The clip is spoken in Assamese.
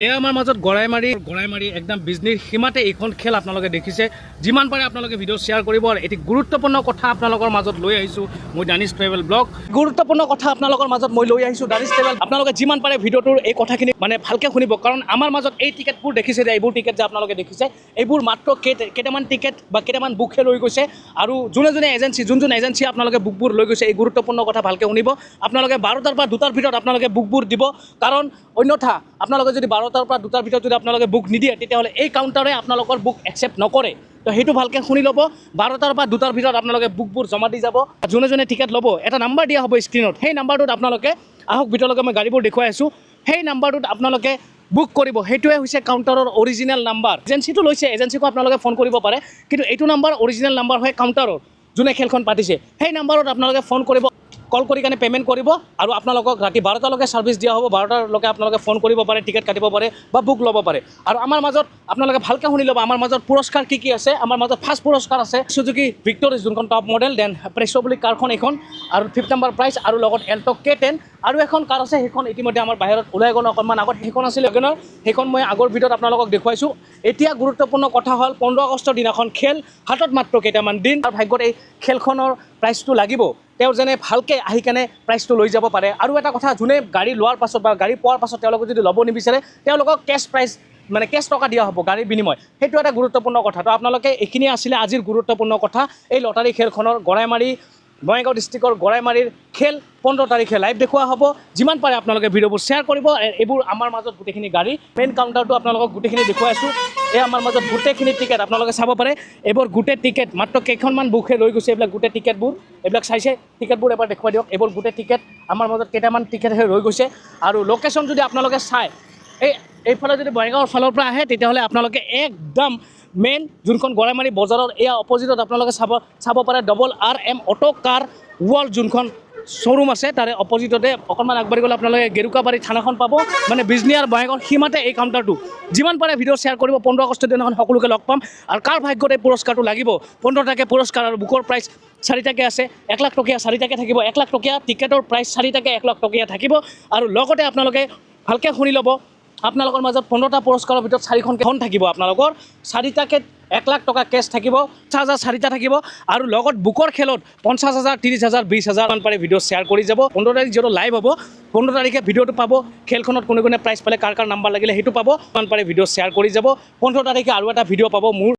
এয়া আমাৰ মাজত গড়াইমাৰি একদম বিজনীৰ সীমাতে এইখন খেল আপোনালোকে দেখিছে। যিমান পাৰে আপোনালোকে ভিডিঅ' শ্বেয়াৰ কৰিব। আৰু এটি গুৰুত্বপূৰ্ণ কথা আপোনালোকৰ মাজত লৈ আহিছোঁ মই দানিছ ট্ৰেভেল ব্লগ। গুৰুত্বপূৰ্ণ কথা আপোনালোকৰ মাজত মই লৈ আহিছোঁ দানিছ ট্ৰেভেল। আপোনালোকে যিমান পাৰে ভিডিঅ'টোৰ এই কথাখিনি ভালকৈ শুনিব, কাৰণ আমাৰ মাজত এই টিকেটবোৰ দেখিছে যে এইবোৰ টিকেট যে আপোনালোকে দেখিছে এইবোৰ মাত্ৰ কেইটামান টিকেট বা কেইটামান বুকহে লৈ গৈছে। আৰু যোন এজেঞ্চি আপোনালোকে বুকবোৰ লৈ গৈছে এই গুৰুত্বপূৰ্ণ কথা ভালকৈ শুনিব। আপোনালোকে 12টাৰ পৰা 2টাৰ ভিতৰত আপোনালোকে বুকবোৰ দিব, কাৰণ অন্যথা আপোনালোকে যদি 12টাৰ পৰা 2টাৰ ভিতৰত যদি আপোনালোকে বুক নিদিয়ে তেতিয়াহ'লে এই কাউণ্টাৰে আপোনালোকৰ বুক একচেপ্ট নকৰে। তো সেইটো ভালকৈ শুনি ল'ব। 12টাৰ পৰা 2টাৰ ভিতৰত আপোনালোকে বুকবোৰ জমা দি যাব। যোনে টিকেট ল'ব এটা নাম্বাৰ দিয়া হ'ব স্ক্ৰীণত, সেই নাম্বাৰটোত আপোনালোকে আহক ভিতৰলৈকে মই গাড়ীবোৰ দেখুৱাই আছোঁ। সেই নাম্বাৰটোত আপোনালোকে বুক কৰিব। সেইটোৱে হৈছে কাউণ্টাৰৰ অৰিজিনেল নাম্বাৰ। এজেঞ্চিটো লৈছে, এজেঞ্চিকো আপোনালোকে ফোন কৰিব পাৰে, কিন্তু এইটো নাম্বাৰ অৰিজিনেল নাম্বাৰ হয় কাউণ্টাৰৰ, যোনে খেলখন পাতিছে। সেই নাম্বাৰত আপোনালোকে ফোন কৰিব, কল কৰি কাৰণে পে'মেণ্ট কৰিব, আৰু আপোনালোকক ৰাতি 12টালৈকে ছাৰ্ভিচ দিয়া হ'ব। 12টালৈকে আপোনালোকে ফোন কৰিব পাৰে, টিকেট কাটিব পাৰে বা বুক ল'ব পাৰে। আৰু আমাৰ মাজত আপোনালোকে ভালকৈ শুনি ল'ব, আমাৰ মাজত পুৰস্কাৰ কি আছে। আমাৰ মাজত ফাৰ্ষ্ট পুৰস্কাৰ আছে সুজুকি ভিক্ট'ৰি, যোনখন টপ মডেল, দেন প্ৰেছো বুলি কাৰখন এইখন, আৰু 5th নম্বৰ প্ৰাইজ, আৰু লগত এল্টো K10 আৰু এখন কাৰ আছে, সেইখন ইতিমধ্যে আমাৰ বাহিৰত ওলাই গ'ল অকণমান আগত। সেইখন আছিল ৱেগনাৰ, সেইখন মই আগৰ ভিডিঅ'ত আপোনালোকক দেখুৱাইছোঁ। এতিয়া গুৰুত্বপূৰ্ণ কথা হ'ল 15 আগষ্টৰ দিনাখন খেল, হাতত মাত্ৰ কেইটামান দিন। আৰু ভাগ্যত এই খেলখনৰ প্ৰাইজটো লাগিব, তেওঁ যেনে ভালকৈ আহি কেনে প্ৰাইজটো লৈ যাব পাৰে। আৰু এটা কথা, যোনে গাড়ী লোৱাৰ পাছত বা গাড়ী পোৱাৰ পাছত তেওঁলোকে যদি ল'ব নিবিচাৰে তেওঁলোকক কেছ প্ৰাইজ মানে কেছ টকা দিয়া হ'ব গাড়ীৰ বিনিময়। সেইটো এটা গুৰুত্বপূৰ্ণ কথা। তো আপোনালোকে এইখিনি আছিলে আজিৰ গুৰুত্বপূৰ্ণ কথা। এই লটাৰী খেলখনৰ বঙাইগাঁও ডিষ্ট্ৰিক্টৰ গড়াইমাৰিৰ খেল 15 তাৰিখে লাইভ দেখুওৱা হ'ব। যিমান পাৰে আপোনালোকে ভিডিঅ'বোৰ শ্বেয়াৰ কৰিব। এইবোৰ আমাৰ মাজত গোটেইখিনি গাড়ী, মেইন কাউণ্টাৰটো আপোনালোকক গোটেইখিনি দেখুৱাই আছোঁ। এই আমাৰ মাজত গোটেইখিনি টিকেট আপোনালোকে চাব পাৰে। এইবোৰ গোটেই টিকেট মাত্ৰ কেইখনমান বুকহে লৈ গৈছে। এইবিলাক গোটেই টিকেটবোৰ, এইবিলাক চাইছে টিকেটবোৰ এবাৰ দেখুৱাই দিয়ক। এইবোৰ গোটেই টিকেট আমাৰ মাজত কেইটামান টিকেটহে ৰৈ গৈছে। আৰু লোকেশ্যন যদি আপোনালোকে চায়, এইফালে যদি বঙাইগাঁৱৰ ফালৰ পৰা আহে তেতিয়াহ'লে আপোনালোকে একদম মেইন যোনখন গড়াইমাৰি বজাৰৰ এয়া অপজিটত আপোনালোকে চাব পাৰে RRM অটো কাৰ ৱৰ্ল্ড যোনখন শ্ব'ৰুম আছে, তাৰে অপজিটতে অকণমান আগবাঢ়ি গ'লে আপোনালোকে গেৰুকাবাৰী থানাখন পাব। মানে বিজনী আৰু বঙাইগাঁৱৰ সীমাতে এই কাউণ্টাৰটো। যিমান পাৰে ভিডিঅ' শ্বেয়াৰ কৰিব। 15 আগষ্টৰ দিনাখন সকলোকে লগ পাম। আৰু কাৰ ভাগ্যত এই পুৰস্কাৰটো লাগিব, 15টাকৈ পুৰস্কাৰ, আৰু বুকৰ প্ৰাইচ 4টাকৈ আছে। 1 লাখ টকীয়া 4টাকৈ থাকিব, 1 লাখ টকীয়া টিকেটৰ প্ৰাইচ 4টাকৈ 1 লাখ টকীয়া থাকিব। আৰু লগতে আপোনালোকে ভালকৈ শুনি ল'ব, আপোনালোকৰ মাজত 15টা পুৰস্কাৰৰ ভিতৰত 4খন থাকিব। আপোনালোকৰ 4টাকৈ 1 লাখ টকা কেছ থাকিব, 50,000 4টা থাকিব। আৰু লগত বুকৰ খেলত 50,000, 30,000, 20,000 মান পাৰে ভিডিঅ' শ্বেয়াৰ কৰি যাব। 15 তাৰিখ যিহেতু লাইভ হ'ব, 15 তাৰিখে ভিডিঅ'টো পাব। খেলখনত কোনে কোনে প্ৰাইজ পালে, কাৰ নাম্বাৰ লাগিলে সেইটো পাব। মান পাৰে ভিডিঅ' শ্বেয়াৰ কৰি যাব। 15 তাৰিখে আৰু এটা ভিডিঅ' পাব মোৰ